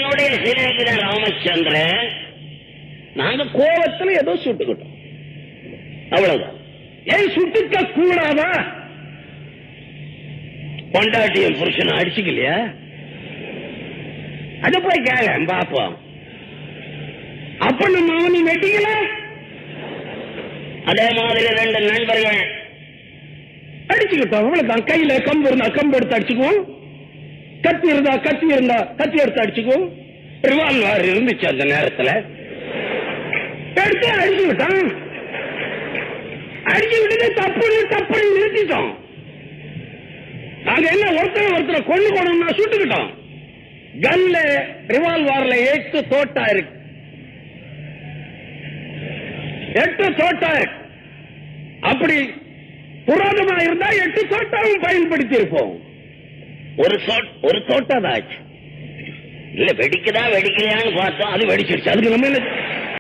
என்னுடைய சிநேகிதன் ராமச்சந்திரன், நாங்க கோபத்துல ஏதோ சுட்டுக்கிட்டோம், அவ்வளவுதான். ஏன் சுட்டுக்க கூடாதா? பொண்டாட்டியும் புருஷன் அடிச்சுக்கலையா? அத போய் கேள பாப்போம். அப்ப நம்ம அவனி வெட்டிக்கல. அதே மாதிரி ரெண்டு நண்பர்கள் அடிச்சுக்கிட்டோம், அவ்வளவுதான். கையில கம்பு இருந்தா கம்பு எடுத்து அடிச்சுக்குவோம், கத்தி இருந்தா கத்தி எடுத்து அடிச்சுக்குவோம். ரிவால்வர் இருந்துச்சு அந்த நேரத்தில், எடுத்து அடிச்சு விட்டான். அடிச்சு விட்டு தப்பு நிறுத்திட்டோம். நாங்க என்ன ஒருத்தரை கொண்டு போனோம்னா சுட்டுக்கிட்டோம். கன்ல ரிவால்வர்ல 8 தோட்டா இருக்கு, 8 தோட்டா இருக்கு. அப்படி புராதமா இருந்தா 8 தோட்டாவும் பயன்படுத்தி இருப்போம். ஒரு தோட்டா தான் ஆச்சு. இல்ல வெடிக்கலையான்னு பார்த்தோம், அது வெடிச்சிருச்சு. அதுக்கு நம்ம